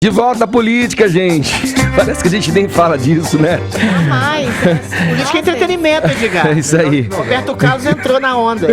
De volta à política, gente. Parece que a gente nem fala disso, né? Jamais. Política é entretenimento, Edgar. É isso aí. Roberto Carlos entrou na onda.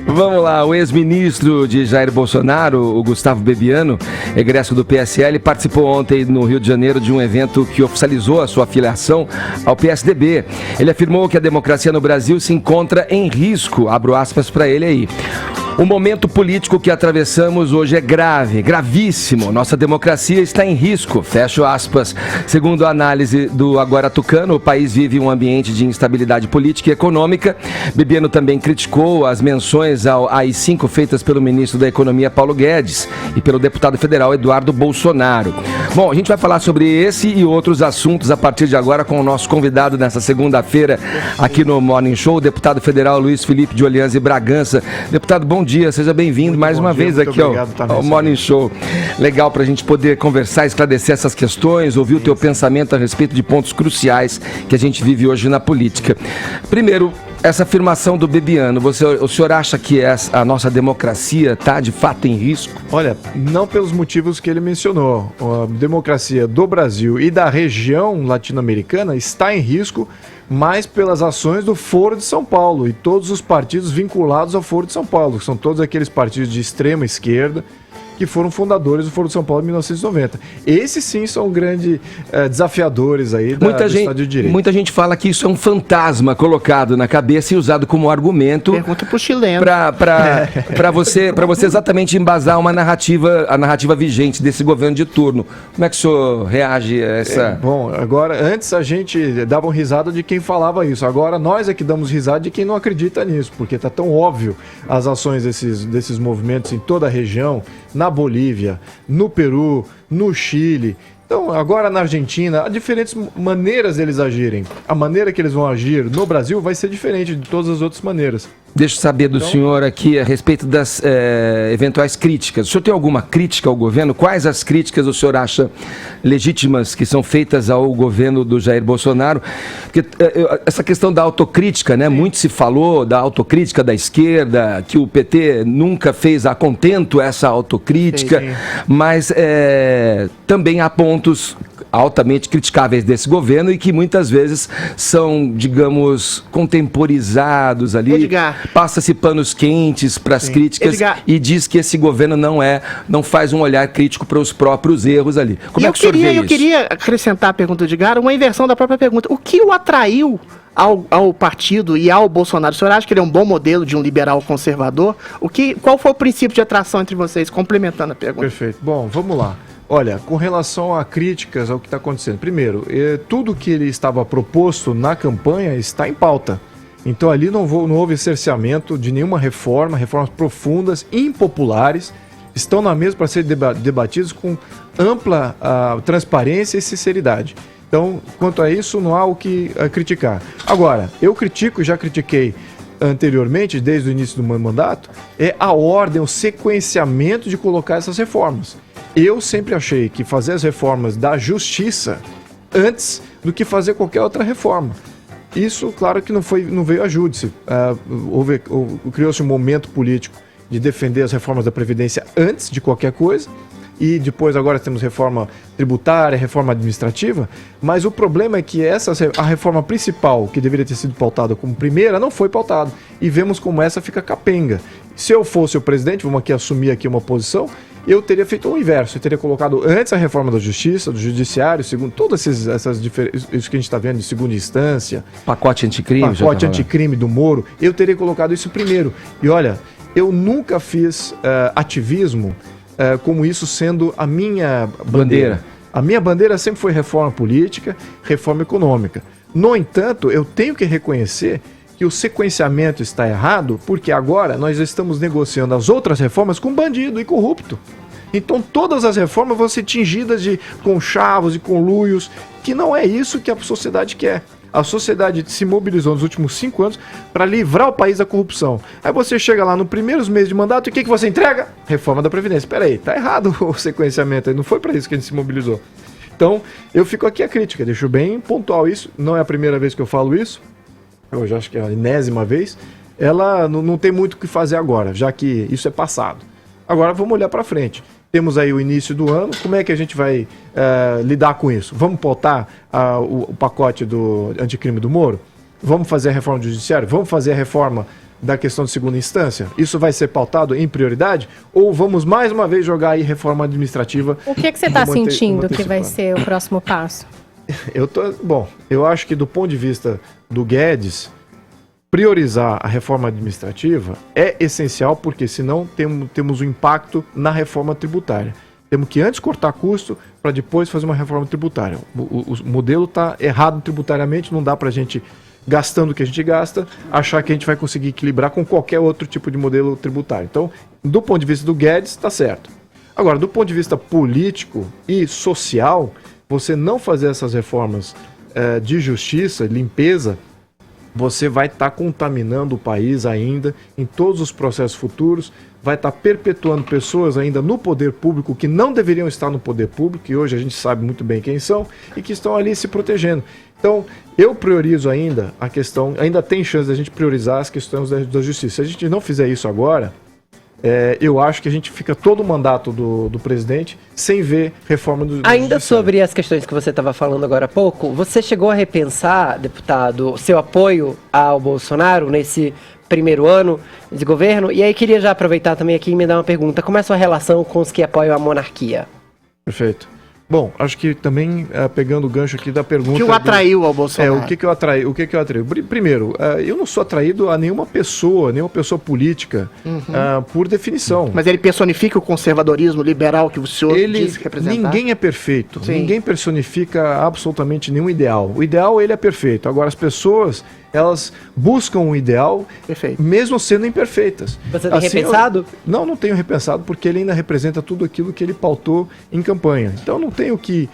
Vamos lá, o ex-ministro de Jair Bolsonaro, o Gustavo Bebiano, egresso do PSL, participou ontem no Rio de Janeiro de um evento que oficializou a sua filiação ao PSDB. Ele afirmou que a democracia no Brasil se encontra em risco, abro aspas para ele aí. O momento político que atravessamos hoje é grave, gravíssimo. Nossa democracia está em risco, fecho aspas. Segundo a análise do Agora Tucano, o país vive um ambiente de instabilidade política e econômica. Bebiano também criticou as menções ao AI-5 feitas pelo ministro da Economia, Paulo Guedes, e pelo deputado federal Eduardo Bolsonaro. Bom, a gente vai falar sobre esse e outros assuntos a partir de agora com o nosso convidado nessa segunda-feira aqui no Morning Show, o deputado federal Luiz Felipe de Orleans e Bragança. Deputado, bom dia, seja bem-vindo mais uma vez aqui ao Morning Show. Legal para a gente poder conversar, esclarecer essas questões, ouvir o teu pensamento a respeito de pontos cruciais que a gente vive hoje na política. Primeiro, essa afirmação do Bebiano, o senhor acha que a nossa democracia está de fato em risco? Olha, não pelos motivos que ele mencionou. A democracia do Brasil e da região latino-americana está em risco, mas pelas ações do Foro de São Paulo e todos os partidos vinculados ao Foro de São Paulo, que são todos aqueles partidos de extrema esquerda que foram fundadores do Foro de São Paulo em 1990. Esses sim são grandes desafiadores aí do Estado de Direito. Muita gente fala que isso é um fantasma colocado na cabeça e usado como argumento. Pergunta pro chileno. Para você exatamente embasar a narrativa vigente desse governo de turno. Como é que o senhor reage a essa... Bom, agora, antes a gente dava risada de quem falava isso. Agora nós é que damos risada de quem não acredita nisso, porque está tão óbvio as ações desses movimentos em toda a região, na Bolívia, no Peru, no Chile. Então, agora na Argentina, há diferentes maneiras deles agirem. A maneira que eles vão agir no Brasil vai ser diferente de todas as outras maneiras. Deixa eu saber do senhor aqui a respeito das eventuais críticas. O senhor tem alguma crítica ao governo? Quais as críticas o senhor acha legítimas que são feitas ao governo do Jair Bolsonaro? Porque essa questão da autocrítica, né? Muito se falou da autocrítica da esquerda, que o PT nunca fez a contento essa autocrítica, sim. Mas também há pontos altamente criticáveis desse governo e que muitas vezes são, digamos, contemporizados ali. Edgar. Passa-se panos quentes para as críticas, Edgar. E diz que esse governo não faz um olhar crítico para os próprios erros ali. Como é que o senhor vê isso? Eu queria acrescentar a pergunta do Edgar, uma inversão da própria pergunta. O que o atraiu ao partido e ao Bolsonaro? O senhor acha que ele é um bom modelo de um liberal conservador? Qual foi o princípio de atração entre vocês? Complementando a pergunta. Perfeito. Bom, vamos lá. Olha, com relação a críticas ao que está acontecendo, primeiro, tudo que ele estava proposto na campanha está em pauta. Então ali não houve cerceamento de nenhuma reformas profundas, impopulares, estão na mesa para serem debatidos com ampla transparência e sinceridade. Então, quanto a isso, não há o que criticar. Agora, eu critico, já critiquei anteriormente, desde o início do meu mandato, a ordem, o sequenciamento de colocar essas reformas. Eu sempre achei que fazer as reformas da justiça antes do que fazer qualquer outra reforma. Isso, claro que não veio a júdice. Criou-se um momento político de defender as reformas da Previdência antes de qualquer coisa, e depois agora temos reforma tributária, reforma administrativa, mas o problema é que a reforma principal, que deveria ter sido pautada como primeira, não foi pautada, e vemos como essa fica capenga. Se eu fosse o presidente, vamos aqui assumir aqui uma posição, eu teria feito o inverso, eu teria colocado antes a reforma da justiça, do judiciário, segundo todas essas diferenças, isso que a gente está vendo de segunda instância, pacote anticrime do Moro, eu teria colocado isso primeiro. E olha, eu nunca fiz ativismo como isso sendo a minha bandeira. A minha bandeira sempre foi reforma política, reforma econômica. No entanto, eu tenho que reconhecer que o sequenciamento está errado, porque agora nós estamos negociando as outras reformas com bandido e corrupto. Então todas as reformas vão ser tingidas de conchavos e conluios, que não é isso que a sociedade quer. A sociedade se mobilizou nos últimos 5 anos para livrar o país da corrupção. Aí você chega lá nos primeiros meses de mandato e o que você entrega? Reforma da Previdência. Espera aí, tá errado o sequenciamento aí, não foi para isso que a gente se mobilizou. Então, eu fico aqui a crítica, deixo bem pontual isso, não é a primeira vez que eu falo isso, eu já acho que é a 10ª vez, ela não tem muito o que fazer agora, já que isso é passado. Agora vamos olhar para frente. temos aí o início do ano, como é que a gente vai lidar com isso? Vamos pautar o pacote do anticrime do Moro? Vamos fazer a reforma do judiciário? Vamos fazer a reforma da questão de segunda instância? Isso vai ser pautado em prioridade? Ou vamos mais uma vez jogar aí reforma administrativa? O que você está sentindo que vai ser o próximo passo? Eu acho que do ponto de vista do Guedes, priorizar a reforma administrativa é essencial, porque senão temos um impacto na reforma tributária. Temos que antes cortar custo para depois fazer uma reforma tributária. O modelo está errado tributariamente, não dá para a gente, gastando o que a gente gasta, achar que a gente vai conseguir equilibrar com qualquer outro tipo de modelo tributário. Então, do ponto de vista do Guedes, está certo. Agora, do ponto de vista político e social, você não fazer essas reformas de justiça, limpeza, você vai estar contaminando o país ainda em todos os processos futuros, vai estar perpetuando pessoas ainda no poder público que não deveriam estar no poder público, e hoje a gente sabe muito bem quem são, e que estão ali se protegendo. Então, eu priorizo ainda a questão, ainda tem chance da gente priorizar as questões da justiça. Se a gente não fizer isso agora, eu acho que a gente fica todo o mandato do presidente sem ver reforma do Ainda sobre as questões que você estava falando agora há pouco, você chegou a repensar, deputado, seu apoio ao Bolsonaro nesse primeiro ano de governo? E aí queria já aproveitar também aqui e me dar uma pergunta. Como é a sua relação com os que apoiam a monarquia? Perfeito. Bom, acho que também, pegando o gancho aqui da pergunta... O que o atraiu ao Bolsonaro? O que eu atraí? Primeiro, eu não sou atraído a nenhuma pessoa política, por definição. Mas ele personifica o conservadorismo liberal que o senhor diz representar? Ninguém é perfeito. Sim. Ninguém personifica absolutamente nenhum ideal. O ideal, ele é perfeito. Agora, as pessoas, elas buscam um ideal, Perfeito, mesmo sendo imperfeitas. Você tem repensado? Não tenho repensado, porque ele ainda representa tudo aquilo que ele pautou em campanha. Então, não tenho que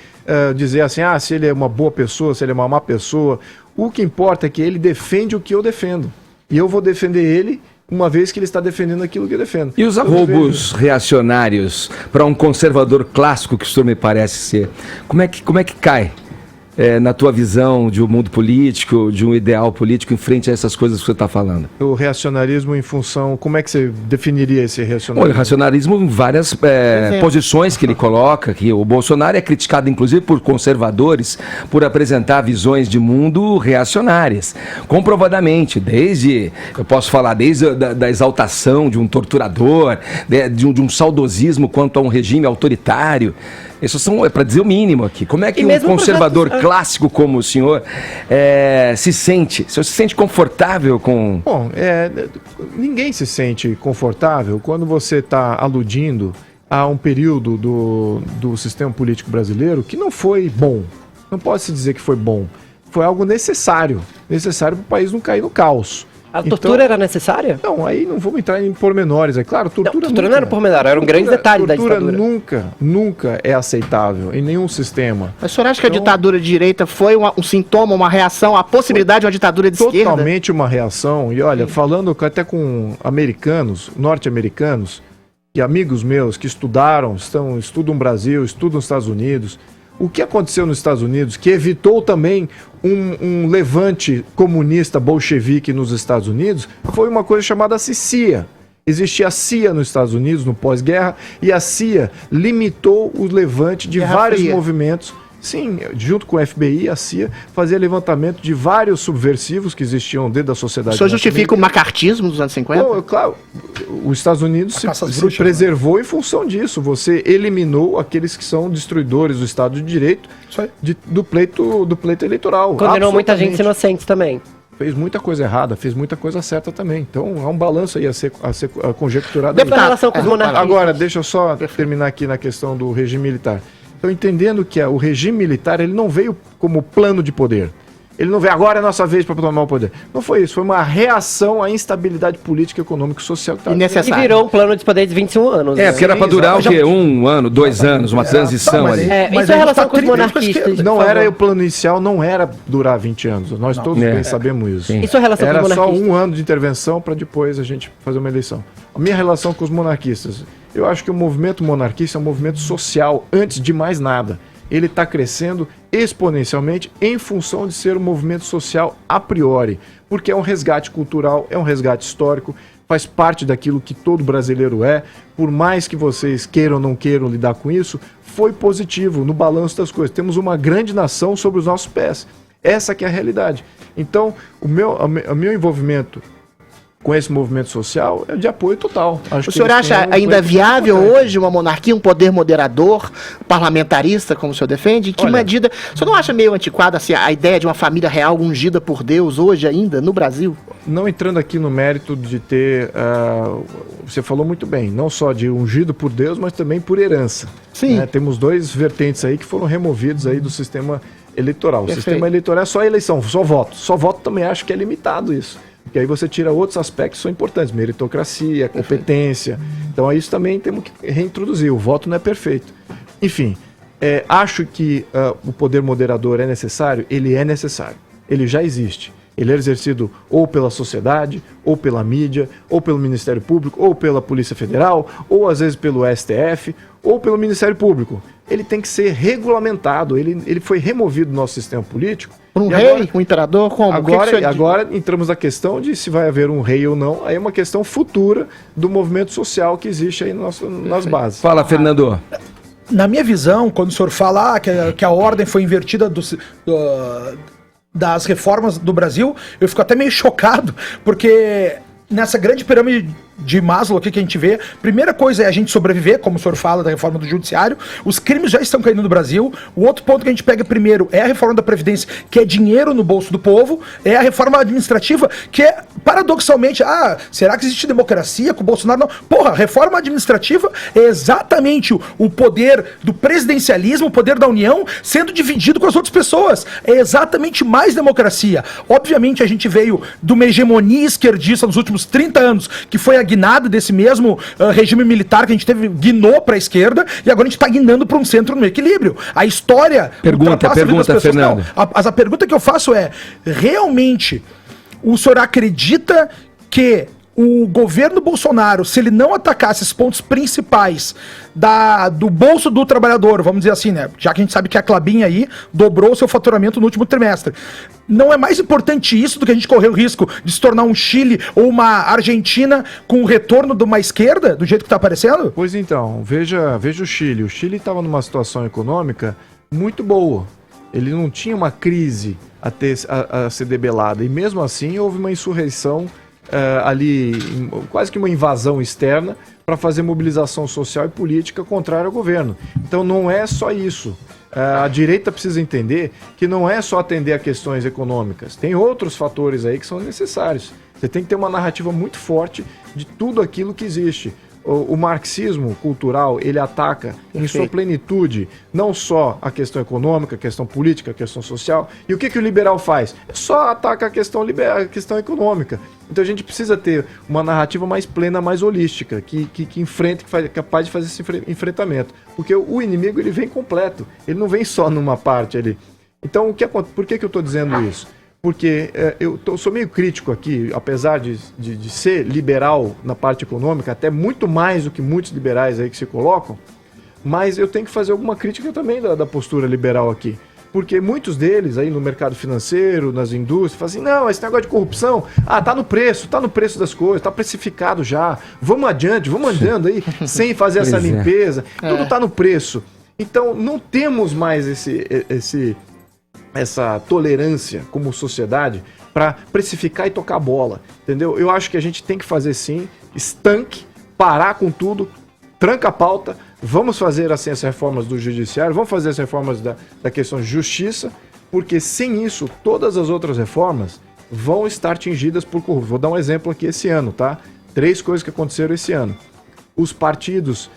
dizer assim, se ele é uma boa pessoa, se ele é uma má pessoa. O que importa é que ele defende o que eu defendo. E eu vou defender ele, uma vez que ele está defendendo aquilo que eu defendo. E os arroubos reacionários para um conservador clássico, que o senhor me parece ser, como é que cai? Na tua visão de um mundo político, de um ideal político, em frente a essas coisas que você está falando? O reacionarismo em função... Como é que você definiria esse reacionarismo? O reacionarismo em várias posições que ele coloca, que o Bolsonaro é criticado, inclusive, por conservadores, por apresentar visões de mundo reacionárias. Comprovadamente, eu posso falar desde da exaltação de um torturador, de um saudosismo quanto a um regime autoritário. Isso é para dizer o mínimo aqui. Como é que um conservador clássico como o senhor se sente? O senhor se sente confortável com... Bom, ninguém se sente confortável quando você está aludindo a um período do sistema político brasileiro que não foi bom. Não pode se dizer que foi bom. Foi algo necessário para o país não cair no caos. A tortura era necessária? Não, aí não vamos entrar em pormenores, é claro. Tortura não era pormenor, era um grande detalhe da ditadura. Nunca é aceitável em nenhum sistema. Mas o senhor acha que a ditadura de direita foi um sintoma, uma reação à possibilidade de uma ditadura de esquerda? Totalmente uma reação. E olha, falando até com norte-americanos, e amigos meus que estudam o Brasil, estudam os Estados Unidos, o que aconteceu nos Estados Unidos, que evitou também um levante comunista bolchevique nos Estados Unidos, foi uma coisa chamada CIA. Existia a CIA nos Estados Unidos, no pós-guerra, e a CIA limitou o levante de vários movimentos. Sim, junto com o FBI, a CIA fazia levantamento de vários subversivos que existiam dentro da sociedade. O senhor justifica o macartismo dos anos 50? Não, claro, os Estados Unidos se preservou em função disso. Você eliminou aqueles que são destruidores do Estado de Direito do pleito eleitoral. Condenou muita gente inocente também. Fez muita coisa errada, fez muita coisa certa também. Então, há um balanço aí a ser conjecturado. Em relação com os monarquistas. Agora, deixa eu só terminar aqui na questão do regime militar. Então, entendendo que o regime militar ele não veio como plano de poder. Ele não veio, agora é a nossa vez para tomar o poder. Não foi isso, foi uma reação à instabilidade política, econômica e social que estava. E virou um plano de poder de 21 anos. Porque era para durar o quê? 1 ano, 2 anos, uma transição ali. Mas isso é relação com os monarquistas. Não era o plano inicial, não era durar 20 anos. Nós todos bem sabemos isso. Isso é relação com os monarquistas. Era só 1 ano de intervenção para depois a gente fazer uma eleição. A minha relação com os monarquistas... Eu acho que o movimento monarquista é um movimento social, antes de mais nada. Ele está crescendo exponencialmente em função de ser um movimento social a priori, porque é um resgate cultural, é um resgate histórico, faz parte daquilo que todo brasileiro é. Por mais que vocês queiram ou não queiram lidar com isso, foi positivo no balanço das coisas. Temos uma grande nação sobre os nossos pés. Essa que é a realidade. Então, o meu envolvimento com esse movimento social é de apoio total. O senhor acha ainda viável hoje uma monarquia, um poder moderador, parlamentarista, como o senhor defende? Que medida... O senhor não acha meio antiquada assim, a ideia de uma família real ungida por Deus hoje ainda, no Brasil? Não entrando aqui no mérito de ter... você falou muito bem, não só de ungido por Deus, mas também por herança. Sim. Temos dois vertentes aí que foram removidos aí do sistema eleitoral. Perfeito. O sistema eleitoral é só eleição, só voto. Só voto também acho que é limitado isso. Porque aí você tira outros aspectos que são importantes, meritocracia, competência. Então isso também temos que reintroduzir. O voto não é perfeito. Enfim, acho que o poder moderador é necessário? Ele é necessário. Ele já existe. Ele é exercido ou pela sociedade, ou pela mídia, ou pelo Ministério Público, ou pela Polícia Federal, ou às vezes pelo STF, ou pelo Ministério Público. Ele tem que ser regulamentado. Ele foi removido do nosso sistema político. Por um rei, um imperador, como? Agora entramos na questão de se vai haver um rei ou não. Aí é uma questão futura do movimento social que existe aí nas bases. Fala, Fernando. Na minha visão, quando o senhor fala que a ordem foi invertida das reformas do Brasil, eu fico até meio chocado, porque nessa grande pirâmide de Maslow aqui que a gente vê, primeira coisa é a gente sobreviver, como o senhor fala da reforma do judiciário, os crimes já estão caindo no Brasil, o outro ponto que a gente pega primeiro é a reforma da Previdência, que é dinheiro no bolso do povo, é a reforma administrativa, que é, paradoxalmente, será que existe democracia com o Bolsonaro? Não. Porra, a reforma administrativa é exatamente o poder do presidencialismo, o poder da União, sendo dividido com as outras pessoas. É exatamente mais democracia. Obviamente a gente veio de uma hegemonia esquerdista nos últimos 30 anos, que foi a guinada desse mesmo regime militar que a gente guinou para a esquerda, e agora a gente está guinando para um centro no equilíbrio. A história... Pergunta, Fernando. A pergunta que eu faço é, realmente, o senhor acredita que o governo Bolsonaro, se ele não atacasse esses pontos principais do bolso do trabalhador, vamos dizer assim, né? Já que a gente sabe que a Klabin aí dobrou o seu faturamento no último trimestre. Não é mais importante isso do que a gente correr o risco de se tornar um Chile ou uma Argentina com o retorno de uma esquerda, do jeito que está aparecendo? Pois então, veja o Chile. O Chile estava numa situação econômica muito boa. Ele não tinha uma crise a ser debelada. E mesmo assim houve uma insurreição ali, quase que uma invasão externa, para fazer mobilização social e política contrária ao governo. Então não é só isso. A direita precisa entender que não é só atender a questões econômicas. Tem outros fatores aí que são necessários. Você tem que ter uma narrativa muito forte de tudo aquilo que existe. O marxismo cultural, ele ataca em sua plenitude não só a questão econômica, a questão política, a questão social. E o que o liberal faz? Só ataca a questão econômica. Então a gente precisa ter uma narrativa mais plena, mais holística, que enfrente, que é capaz de fazer esse enfrentamento. Porque o inimigo, ele vem completo, ele não vem só numa parte ali. Então, por que eu estou dizendo isso? Porque sou meio crítico aqui, apesar de ser liberal na parte econômica, até muito mais do que muitos liberais aí que se colocam, mas eu tenho que fazer alguma crítica também da postura liberal aqui. Porque muitos deles aí no mercado financeiro, nas indústrias, falam assim, não, esse negócio de corrupção, tá no preço das coisas, tá precificado já, vamos adiante, vamos andando aí, sem fazer essa limpeza, tudo tá no preço. Então não temos mais essa tolerância como sociedade para precificar e tocar bola, entendeu? Eu acho que a gente tem que fazer sim, estanque, parar com tudo, tranca a pauta, vamos fazer assim as reformas do judiciário, vamos fazer as reformas da questão de justiça, porque sem isso todas as outras reformas vão estar tingidas por corrupção. Vou dar um exemplo aqui esse ano, tá? 3 coisas que aconteceram esse ano. Os partidos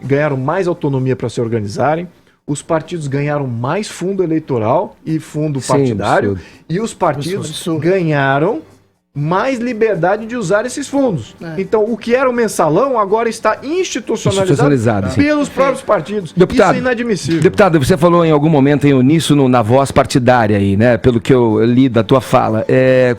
ganharam mais autonomia para se organizarem, os partidos ganharam mais fundo eleitoral e fundo partidário, absurdo. E os partidos ganharam mais liberdade de usar esses fundos. Então, o que era o mensalão agora está institucionalizado pelos próprios partidos. Deputado, isso é inadmissível. Deputado, você falou em algum momento em uníssono na voz partidária aí, né? Pelo que eu li da tua fala.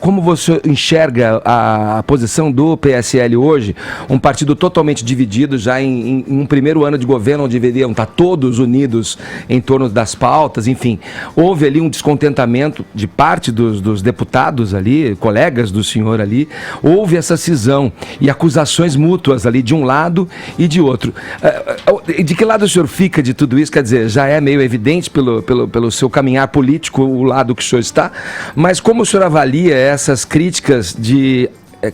Como você enxerga a posição do PSL hoje, um partido totalmente dividido já em um primeiro ano de governo, onde deveriam estar todos unidos em torno das pautas, enfim. Houve ali um descontentamento de parte dos deputados ali, colegas do senhor ali, houve essa cisão e acusações mútuas ali de um lado e de outro. De que lado o senhor fica de tudo isso? Quer dizer, já é meio evidente pelo seu caminhar político o lado que o senhor está, mas como o senhor avalia essas críticas de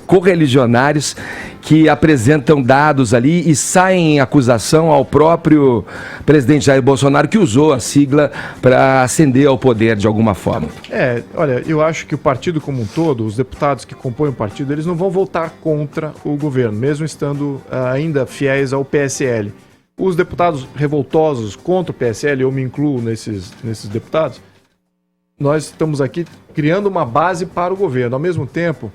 correligionários que apresentam dados ali e saem em acusação ao próprio presidente Jair Bolsonaro, que usou a sigla para ascender ao poder de alguma forma? Olha, eu acho que o partido como um todo, os deputados que compõem o partido, eles não vão votar contra o governo, mesmo estando ainda fiéis ao PSL. Os deputados revoltosos contra o PSL, eu me incluo nesses deputados, nós estamos aqui criando uma base para o governo. Ao mesmo tempo,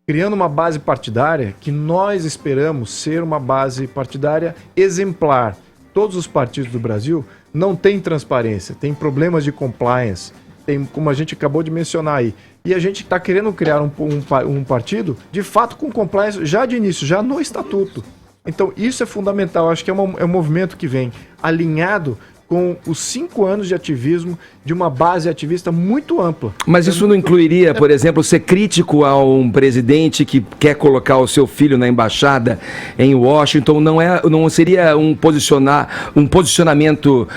criando uma base partidária que nós esperamos ser uma base partidária exemplar. Todos os partidos do Brasil não têm transparência, têm problemas de compliance, tem, como a gente acabou de mencionar aí. E a gente está querendo criar um partido, de fato, com compliance já de início, já no estatuto. Então, isso é fundamental. Acho que é um movimento que vem alinhado com os 5 anos de ativismo de uma base ativista muito ampla. Mas isso não incluiria, por exemplo, ser crítico a um presidente que quer colocar o seu filho na embaixada em Washington? Não seria um posicionamento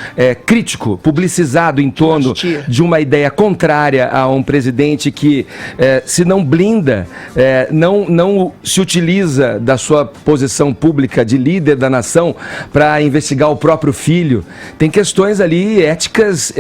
crítico, publicizado em torno de uma ideia contrária a um presidente que se não blinda, não se utiliza da sua posição pública de líder da nação para investigar o próprio filho? Tem questões ali éticas.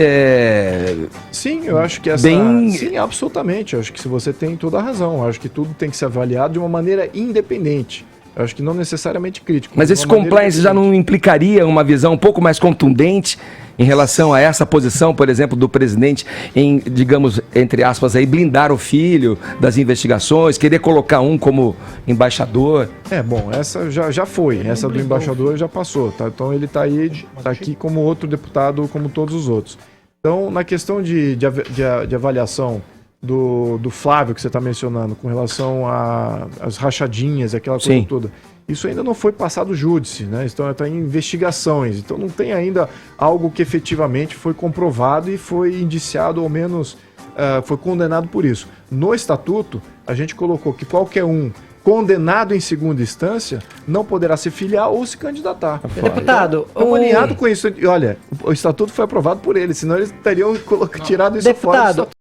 Sim, eu acho que sim, absolutamente. Eu acho que você tem toda a razão. Eu acho que tudo tem que ser avaliado de uma maneira independente. Eu acho que não necessariamente crítico. Mas esse compliance já não implicaria uma visão um pouco mais contundente em relação a essa posição, por exemplo, do presidente em, digamos, entre aspas, aí, blindar o filho das investigações, querer colocar um como embaixador? Bom, essa já foi. Essa do embaixador já passou, tá? Então ele está aqui como outro deputado, como todos os outros. Então, na questão de avaliação do Flávio, que você está mencionando, com relação às rachadinhas, aquela coisa toda, isso ainda não foi passado júdice, né? Então está em investigações, então não tem ainda algo que efetivamente foi comprovado e foi indiciado, ou ao menos foi condenado por isso. No estatuto, a gente colocou que qualquer um condenado em segunda instância não poderá se filiar ou se candidatar. Deputado, estamos alinhados com isso. E olha, o estatuto foi aprovado por ele, senão eles teriam tirado isso fora do estatuto.